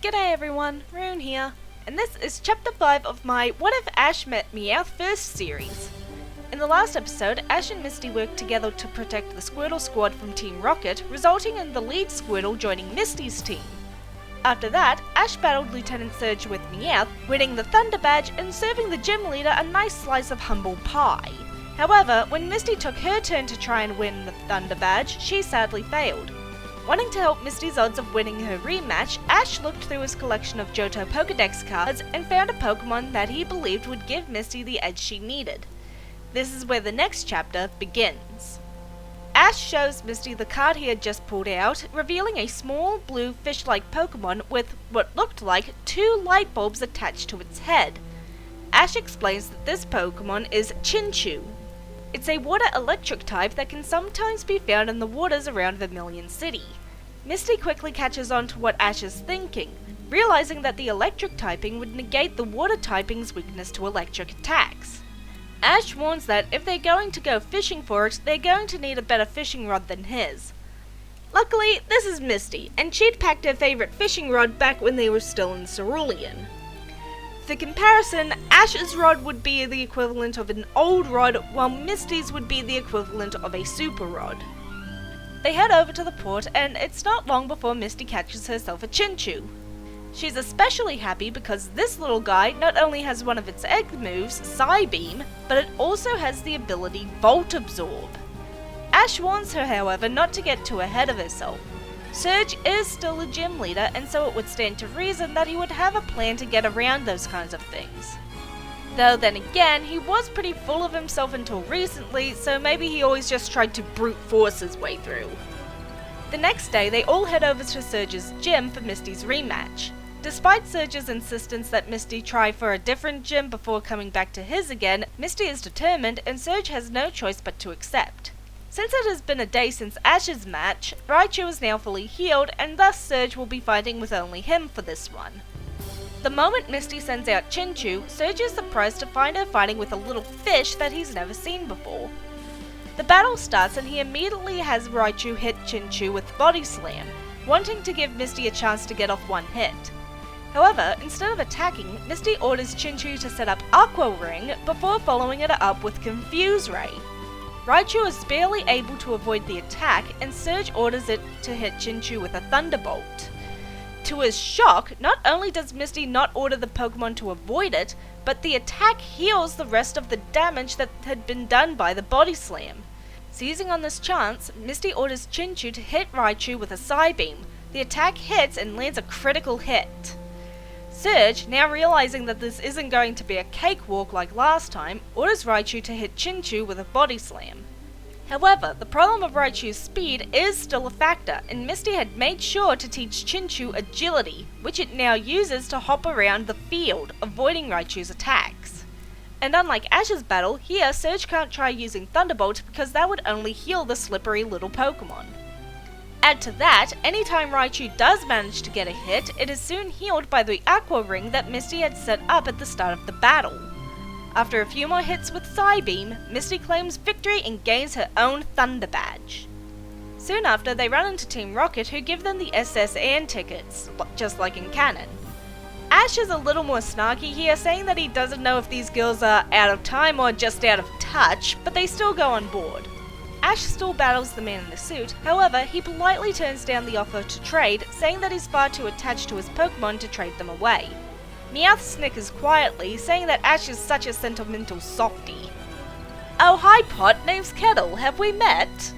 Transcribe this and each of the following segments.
G'day everyone, Rune here, and this is chapter 5 of my What If Ash Met Meowth first series. In the last episode, Ash and Misty worked together to protect the Squirtle squad from Team Rocket, resulting in the lead Squirtle joining Misty's team. After that, Ash battled Lieutenant Surge with Meowth, winning the Thunder Badge and serving the gym leader a nice slice of humble pie. However, when Misty took her turn to try and win the Thunder Badge, she sadly failed. Wanting to help Misty's odds of winning her rematch, Ash looked through his collection of Johto Pokedex cards and found a Pokemon that he believed would give Misty the edge she needed. This is where the next chapter begins. Ash shows Misty the card he had just pulled out, revealing a small blue fish-like Pokemon with what looked like 2 light bulbs attached to its head. Ash explains that this Pokemon is Chinchou. It's a water-electric type that can sometimes be found in the waters around Vermilion City. Misty quickly catches on to what Ash is thinking, realizing that the electric typing would negate the water typing's weakness to electric attacks. Ash warns that if they're going to go fishing for it, they're going to need a better fishing rod than his. Luckily, this is Misty, and she'd packed her favourite fishing rod back when they were still in Cerulean. For comparison, Ash's rod would be the equivalent of an old rod, while Misty's would be the equivalent of a super rod. They head over to the port, and it's not long before Misty catches herself a Chinchou. She's especially happy because this little guy not only has one of its egg moves, Psybeam, but it also has the ability Volt Absorb. Ash warns her, however, not to get too ahead of herself. Surge is still a gym leader, and so it would stand to reason that he would have a plan to get around those kinds of things. Though then again, he was pretty full of himself until recently, so maybe he always just tried to brute force his way through. The next day, they all head over to Surge's gym for Misty's rematch. Despite Surge's insistence that Misty try for a different gym before coming back to his again, Misty is determined and Surge has no choice but to accept. Since it has been a day since Ash's match, Raichu is now fully healed, and thus Surge will be fighting with only him for this one. The moment Misty sends out Chinchou, Surge is surprised to find her fighting with a little fish that he's never seen before. The battle starts and he immediately has Raichu hit Chinchou with Body Slam, wanting to give Misty a chance to get off one hit. However, instead of attacking, Misty orders Chinchou to set up Aqua Ring before following it up with Confuse Ray. Raichu is barely able to avoid the attack, and Surge orders it to hit Chinchou with a Thunderbolt. To his shock, not only does Misty not order the Pokemon to avoid it, but the attack heals the rest of the damage that had been done by the Body Slam. Seizing on this chance, Misty orders Chinchou to hit Raichu with a Psybeam. The attack hits and lands a critical hit. Surge, now realizing that this isn't going to be a cakewalk like last time, orders Raichu to hit Chinchou with a Body Slam. However, the problem of Raichu's speed is still a factor, and Misty had made sure to teach Chinchou agility, which it now uses to hop around the field, avoiding Raichu's attacks. And unlike Ash's battle, here Surge can't try using Thunderbolt because that would only heal the slippery little Pokemon. Add to that, anytime Raichu does manage to get a hit, it is soon healed by the Aqua Ring that Misty had set up at the start of the battle. After a few more hits with Psybeam, Misty claims victory and gains her own Thunder Badge. Soon after, they run into Team Rocket, who give them the SS Anne tickets, just like in canon. Ash is a little more snarky here, saying that he doesn't know if these girls are out of time or just out of touch, but they still go on board. Ash still battles the man in the suit, however, he politely turns down the offer to trade, saying that he's far too attached to his Pokemon to trade them away. Meowth snickers quietly, saying that Ash is such a sentimental softie. Oh hi Pot, name's Kettle, have we met?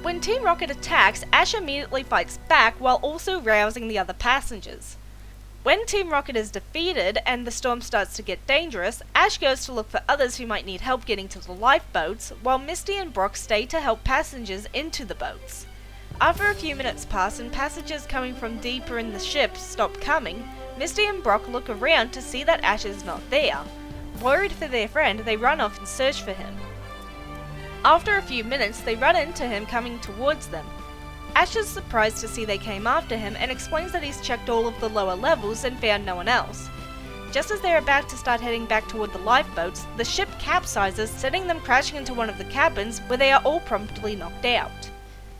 When Team Rocket attacks, Ash immediately fights back while also rousing the other passengers. When Team Rocket is defeated and the storm starts to get dangerous, Ash goes to look for others who might need help getting to the lifeboats, while Misty and Brock stay to help passengers into the boats. After a few minutes pass and passengers coming from deeper in the ship stop coming, Misty and Brock look around to see that Ash is not there. Worried for their friend, they run off and search for him. After a few minutes, they run into him coming towards them. Ash is surprised to see they came after him and explains that he's checked all of the lower levels and found no one else. Just as they're about to start heading back toward the lifeboats, the ship capsizes, sending them crashing into one of the cabins where they are all promptly knocked out.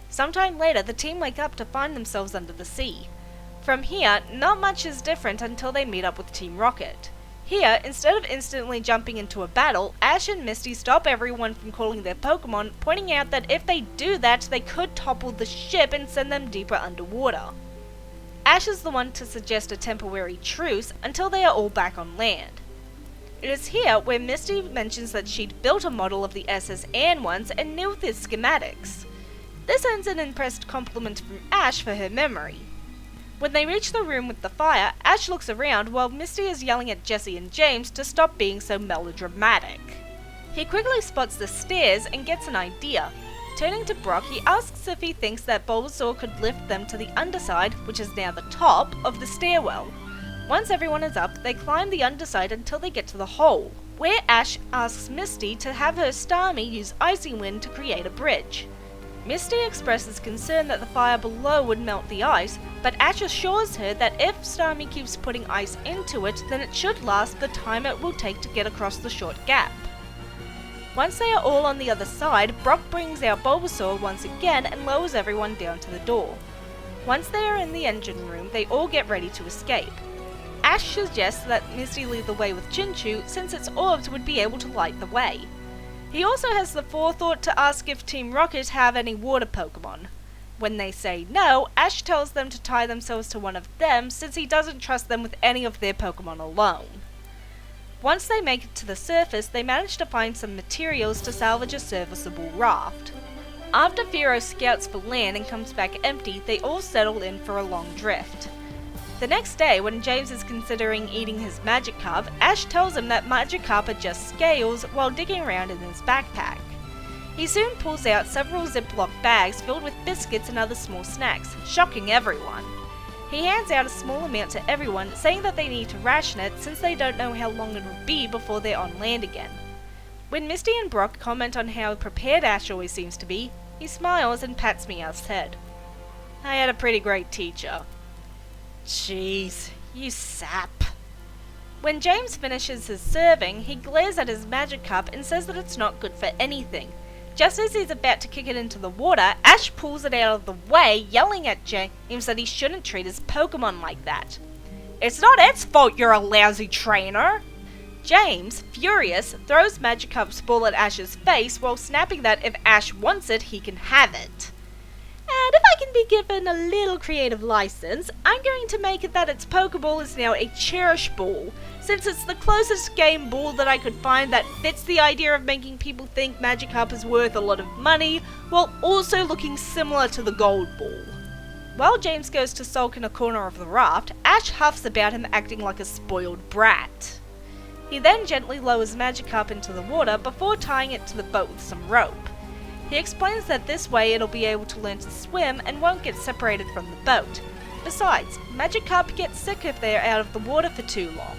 Sometime later, the team wake up to find themselves under the sea. From here, not much is different until they meet up with Team Rocket. Here, instead of instantly jumping into a battle, Ash and Misty stop everyone from calling their Pokemon, pointing out that if they do that, they could topple the ship and send them deeper underwater. Ash is the one to suggest a temporary truce until they are all back on land. It is here where Misty mentions that she'd built a model of the SS Anne once and knew his schematics. This earns an impressed compliment from Ash for her memory. When they reach the room with the fire, Ash looks around while Misty is yelling at Jessie and James to stop being so melodramatic. He quickly spots the stairs and gets an idea. Turning to Brock, he asks if he thinks that Bulbasaur could lift them to the underside, which is now the top, of the stairwell. Once everyone is up, they climb the underside until they get to the hole, where Ash asks Misty to have her Starmie use Icy Wind to create a bridge. Misty expresses concern that the fire below would melt the ice, but Ash assures her that if Starmie keeps putting ice into it, then it should last the time it will take to get across the short gap. Once they are all on the other side, Brock brings out Bulbasaur once again and lowers everyone down to the door. Once they are in the engine room, they all get ready to escape. Ash suggests that Misty lead the way with Chinchou since its orbs would be able to light the way. He also has the forethought to ask if Team Rocket have any water Pokemon. When they say no, Ash tells them to tie themselves to one of them since he doesn't trust them with any of their Pokemon alone. Once they make it to the surface, they manage to find some materials to salvage a serviceable raft. After Firo scouts for land and comes back empty, they all settle in for a long drift. The next day, when James is considering eating his Magikarp, Ash tells him that Magikarp are just scales while digging around in his backpack. He soon pulls out several Ziploc bags filled with biscuits and other small snacks, shocking everyone. He hands out a small amount to everyone, saying that they need to ration it since they don't know how long it will be before they're on land again. When Misty and Brock comment on how prepared Ash always seems to be, he smiles and pats Meowth's head. I had a pretty great teacher. Jeez, you sap. When James finishes his serving, he glares at his Magikarp and says that it's not good for anything. Just as he's about to kick it into the water, Ash pulls it out of the way, yelling at James that he shouldn't treat his Pokemon like that. It's not its fault you're a lousy trainer! James, furious, throws Magikarp's ball at Ash's face while snapping that if Ash wants it, he can have it. And if I can be given a little creative license, I'm going to make it that its Pokeball is now a Cherish Ball, since it's the closest game ball that I could find that fits the idea of making people think Magikarp is worth a lot of money, while also looking similar to the Gold Ball. While James goes to sulk in a corner of the raft, Ash huffs about him acting like a spoiled brat. He then gently lowers Magikarp into the water before tying it to the boat with some rope. He explains that this way it'll be able to learn to swim and won't get separated from the boat. Besides, Magikarp gets sick if they are out of the water for too long.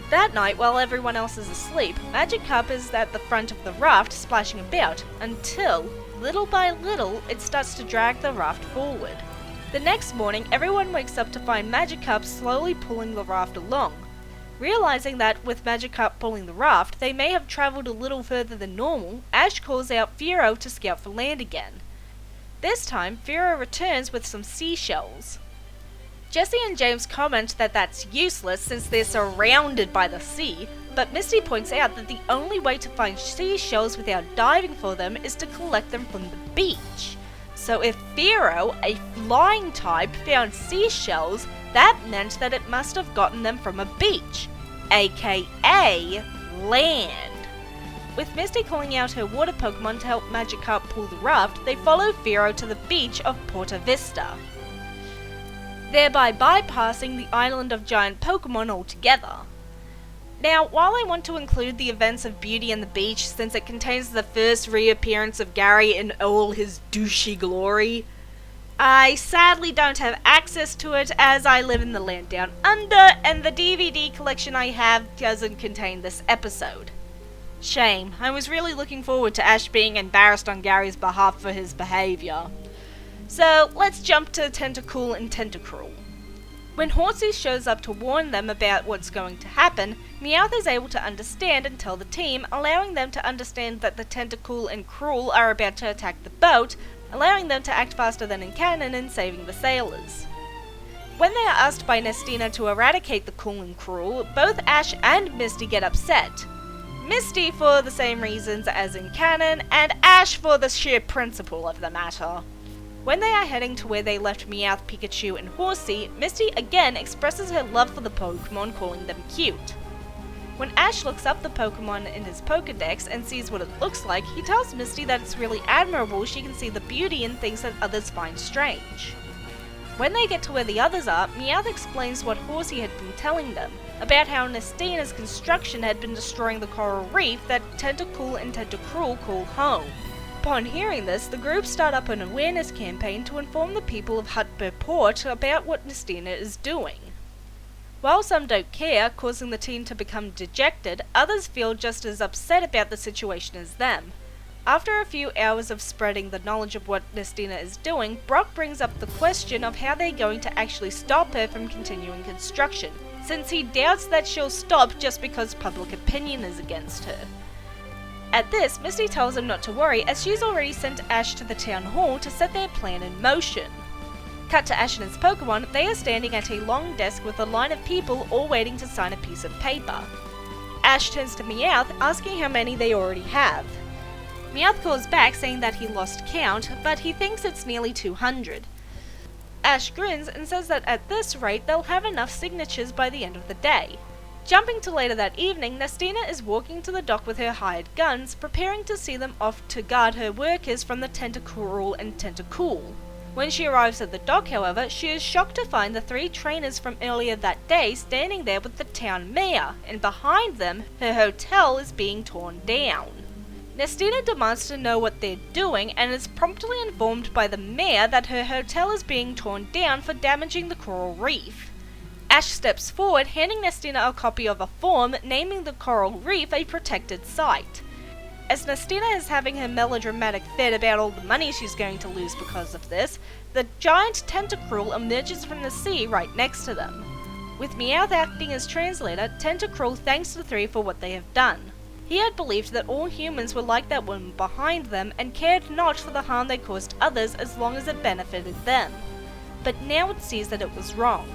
That night, while everyone else is asleep, Magikarp is at the front of the raft splashing about, until, little by little, it starts to drag the raft forward. The next morning, everyone wakes up to find Magikarp slowly pulling the raft along. Realizing that, with Magikarp pulling the raft, they may have travelled a little further than normal, Ash calls out Firo to scout for land again. This time, Firo returns with some seashells. Jessie and James comment that that's useless since they're surrounded by the sea, but Misty points out that the only way to find seashells without diving for them is to collect them from the beach. So if Firo, a flying type, found seashells, that meant that it must have gotten them from a beach, aka land. With Misty calling out her water Pokemon to help Magikarp pull the raft, they follow Firo to the beach of Porta Vista, thereby bypassing the island of giant Pokemon altogether. Now, while I want to include the events of Beauty and the Beach since it contains the first reappearance of Gary in all his douchey glory, I sadly don't have access to it as I live in the land down under and the DVD collection I have doesn't contain this episode. Shame, I was really looking forward to Ash being embarrassed on Gary's behalf for his behaviour. So let's jump to Tentacool and Tentacruel. When Horsey shows up to warn them about what's going to happen, Meowth is able to understand and tell the team, allowing them to understand that the Tentacool and Cruel are about to attack the boat, allowing them to act faster than in canon and saving the sailors. When they are asked by Nestina to eradicate the cool and cruel, both Ash and Misty get upset. Misty for the same reasons as in canon, and Ash for the sheer principle of the matter. When they are heading to where they left Meowth, Pikachu, and Horsey, Misty again expresses her love for the Pokemon, calling them cute. When Ash looks up the Pokemon in his Pokedex and sees what it looks like, he tells Misty that it's really admirable she can see the beauty in things that others find strange. When they get to where the others are, Meowth explains what Horsey had been telling them, about how Nestina's construction had been destroying the coral reef that Tentacool and Tentacruel call home. Upon hearing this, the group start up an awareness campaign to inform the people of Hutburg Port about what Nestina is doing. While some don't care, causing the team to become dejected, others feel just as upset about the situation as them. After a few hours of spreading the knowledge of what Nestina is doing, Brock brings up the question of how they're going to actually stop her from continuing construction, since he doubts that she'll stop just because public opinion is against her. At this, Misty tells him not to worry, as she's already sent Ash to the town hall to set their plan in motion. Cut to Ash and his Pokemon, they are standing at a long desk with a line of people all waiting to sign a piece of paper. Ash turns to Meowth, asking how many they already have. Meowth calls back saying that he lost count, but he thinks it's nearly 200. Ash grins and says that at this rate they'll have enough signatures by the end of the day. Jumping to later that evening, Nestina is walking to the dock with her hired guns, preparing to see them off to guard her workers from the Tentacruel and Tentacool. When she arrives at the dock, however, she is shocked to find the 3 trainers from earlier that day standing there with the town mayor, and behind them, her hotel is being torn down. Nestina demands to know what they're doing and is promptly informed by the mayor that her hotel is being torn down for damaging the coral reef. Ash steps forward, handing Nestina a copy of a form naming the coral reef a protected site. As Nestina is having her melodramatic fit about all the money she's going to lose because of this, the giant Tentacruel emerges from the sea right next to them. With Meowth acting as translator, Tentacruel thanks the 3 for what they have done. He had believed that all humans were like that woman behind them and cared not for the harm they caused others as long as it benefited them. But now it sees that it was wrong.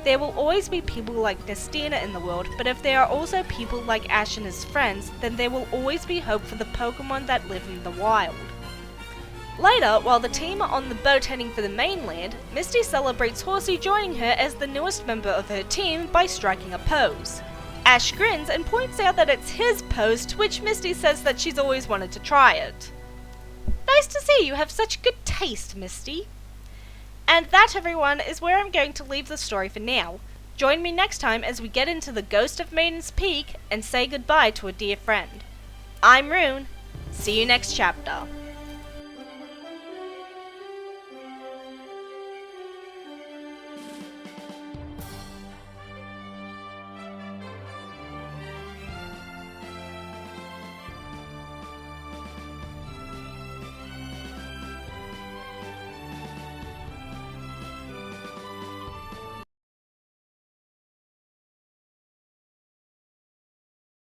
There will always be people like Nestina in the world, but if there are also people like Ash and his friends, then there will always be hope for the Pokemon that live in the wild. Later, while the team are on the boat heading for the mainland, Misty celebrates Horsey joining her as the newest member of her team by striking a pose. Ash grins and points out that it's his pose, to which Misty says that she's always wanted to try it. Nice to see you have such good taste, Misty. And that, everyone, is where I'm going to leave the story for now. Join me next time as we get into the Ghost of Maiden's Peak and say goodbye to a dear friend. I'm Rune. See you next chapter.